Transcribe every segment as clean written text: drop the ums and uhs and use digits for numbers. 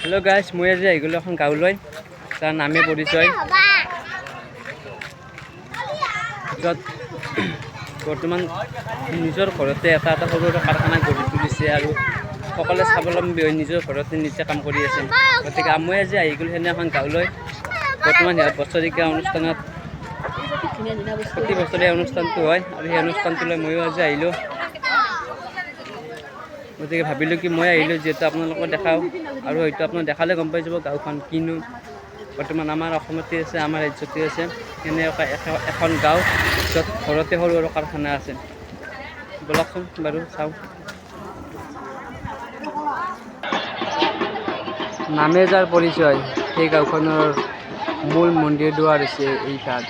Hello' guys, মই আজি আহি গ'লোঁ এখন গাঁৱলৈ, তাৰ নামে পৰিচয়, য'ত বৰ্তমান নিজৰ ঘৰতে এটা এটা সৰু সৰু কাৰখানা গঢ়ি তুলিছে আৰু সকলোৱে স্বাৱলম্বী হৈ নিজৰ ঘৰতে নিজে কাম কৰি আছে। গতিকে মই আজি আহি গ'লোঁ সেনে এখন গাঁৱলৈ। বৰ্তমান ইয়াত বছৰেকীয়া অনুষ্ঠানত প্ৰতি বছৰে অনুষ্ঠানটো হয় আৰু সেই অনুষ্ঠানটোলৈ ময়ো আজি আহিলোঁ। গতিকে ভাবিলোঁ কি মই আহিলোঁ যিহেতু আপোনালোকক দেখাওঁ, আৰু হয়তো আপোনাক দেখালে গম পাই যাব গাঁওখন কিনো বৰ্তমান আমাৰ অসমতে আছে, আমাৰ ৰাজ্যতে আছে। এনেকুৱা এখন গাঁও য'ত ঘৰতে সৰু সৰু কাৰখানা আছে। ব'লকচোন বাৰু চাওঁ। নামে যাৰ পৰিচয়, সেই গাঁওখনৰ মূল মন্দিৰ দুৱাৰ হৈছে এই তাত।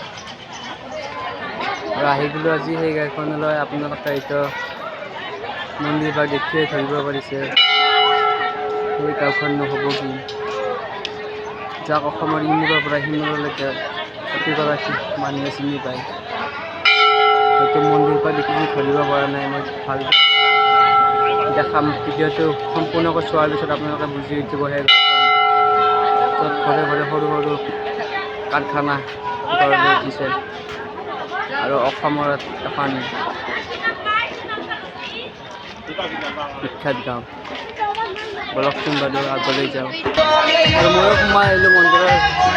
আৰু আহি গ'লোঁ আজি সেই গাঁওখনলৈ। আপোনালোকে হয়তো মন্দিৰ বা দেখিয়ে ধৰিব পাৰিছে সেই গাঁওখন নহ'ব কি, যাক অসমৰ ইমূৰৰ পৰা সিমূৰলৈকে প্ৰতিগৰাকী মানুহে চিনি পায়। হয়তো মন্দিৰ পৰা দেখি ধৰিব পৰা নাই, মই ভাল দেখাম। ভিডিঅ'টো সম্পূৰ্ণকৈ চোৱাৰ পিছত আপোনালোকে বুজি উঠিব সেই গাঁওখন, য'ত ঘৰে ঘৰে সৰু সৰু কাৰখানা গঢ় লৈ উঠিছে আৰু অসমৰ এখন বিখ্যাত গাঁও। ব'লকচোন বাৰু আগলৈ যাওঁ। আৰু ময়ো সোমাই আহিলোঁ মন্দিৰৰ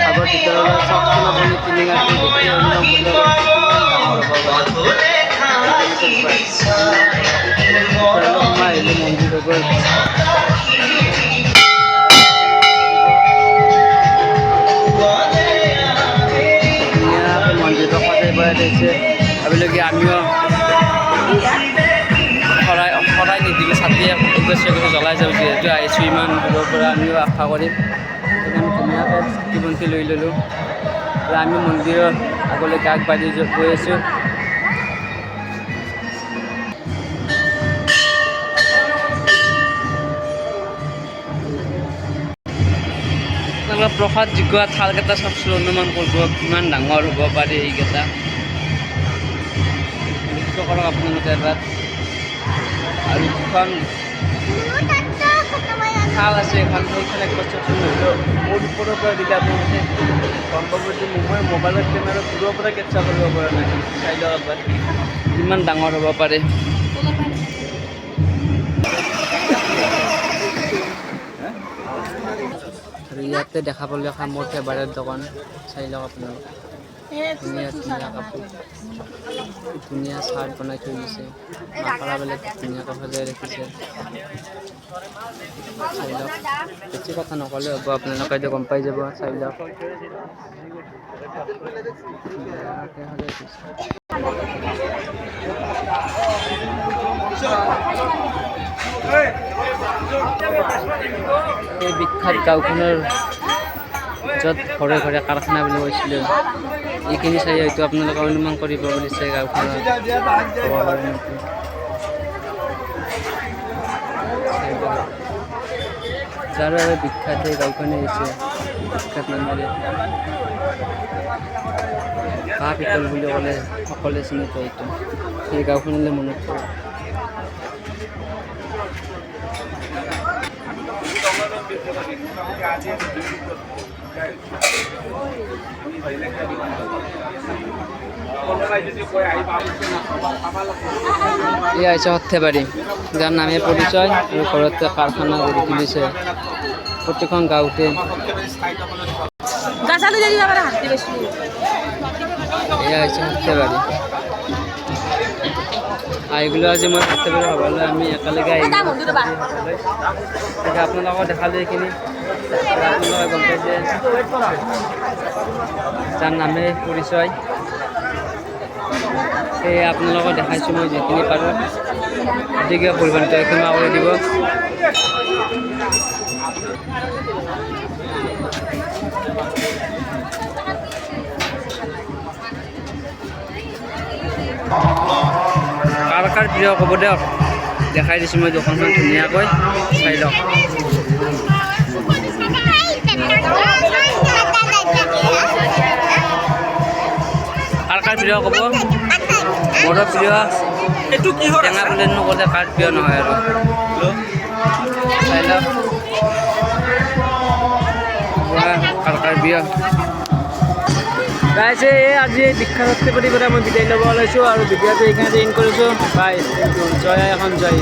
আগৰ ভিতৰলৈ। চাওকচোন আপুনি টিলিঙাটো দেখি অনুমান কৰিব সোমাই আহিলোঁ মন্দিৰৰ গৈ। ধুনীয়াকৈ মন্দিৰটো সজাই পৰাই থৈছে। ভাবিলোঁ কি আমিও শৰাই নিদিলোঁ, চাতিয়ে জ্বলাই যাওঁ, যিহেতু আহিছোঁ ইমান দূৰৰ পৰা, আমিও আশা কৰিম। গতিকে আমি ধুনীয়াকৈ চাকি বন্তি লৈ ল'লোঁ আৰু আমি মন্দিৰৰ আগলৈকে আগবাঢ়ি গৈ আছোঁ। প্ৰসাদ যোগোৱা থালকেইটা চাওকচোন, অনুমান কৰিব কিমান ডাঙৰ হ'ব পাৰে এইকেইটা। লক্ষ্য কৰক আপোনালোকে এবাৰ। আৰু যিখন থাল আছে এখন, সেইখন একবাৰ চাওকচোন। বহুত ওপৰৰ পৰা দিলে আপোনালোকে গম পাব যে মই মোবাইলৰ কেমেৰা দূৰৰ পৰা কেপচাৰ কৰিব পৰা নাই। চাই লওক এবাৰ কিমান ডাঙৰ হ'ব পাৰে। আৰু ইয়াতে দেখা পালে মোৰ ফেভাৰেট দোকান, চাই লওক আপোনালোকে। ধুনীয়া ধুনীয়া কাপোৰ, ধুনীয়া চাৰ্ট বনাই থৈ দিছে, মাখৰাবিলাক ধুনীয়াকৈ সজাই ৰাখিছে। চাই লওক, বেছি কথা নক'লে হ'ব, আপোনালোকে এতিয়া গম পাই যাব। চাই লওক এই বিখ্যাত গাঁওখনৰ য'ত ঘৰে ঘৰে কাৰখানা বুলি কৈছিলোঁ, এইখিনি চাই হয়তো আপোনালোকে অনুমান কৰিব বুলিছে গাঁওখনত হ'ব পাৰে নেকি। যাৰ বাবে বিখ্যাত এই গাঁওখনে হৈছে বিখ্যাত নামেৰে কাঁহ পিতল বুলি ক'লে সকলোৱে চিনি পায়। এইটো সেই গাঁওখনলৈ মনত পৰে। এয়া হৈছে সৰ্থেবাৰী, যাৰ নামে পৰিচয় আৰু ঘৰতে কাৰখানা গঢ়ি তুলিছে প্ৰতিখন গাঁৱতে। এয়া হৈছে সৰ্থেবাৰী। আহি গ'লোঁ আজি মই সৰ্থেবাৰী সভালৈ, আমি একেলগে আহি গ'লোঁ সৰ্থেবাৰী সভালৈ। গতিকে আপোনালোকক দেখালোঁ এইখিনি। আপোনালোকে গম পাইছে যাৰ নামে পৰিচয়, সেয়ে আপোনালোকক দেখাইছোঁ মই যিখিনি পাৰোঁ। গতিকে ভুল-ভ্ৰান্তি ক্ষমা কৰি দিব। কাৰ কাৰ প্ৰিয় ক'ব দিয়ক, দেখাই দিছোঁ মই দোকানখন ধুনীয়াকৈ, চাই লওক। কাৰ কাৰ প্ৰিয় ক'ব, মোৰো প্ৰিয়। টেঙা বুলিনো ক'লে কাৰ প্ৰিয় নহয় আৰু। চাই লওক। কাৰকাৰ বিয়া গাইছে আজি দীক্ষা সত্যি পৰিবাৰে আমি বিদায় ল'ব ওলাইছোঁ আৰু ভিডিঅ'টো এইখানে এণ্ড কৰিছোঁ বাই জয় এখন জয়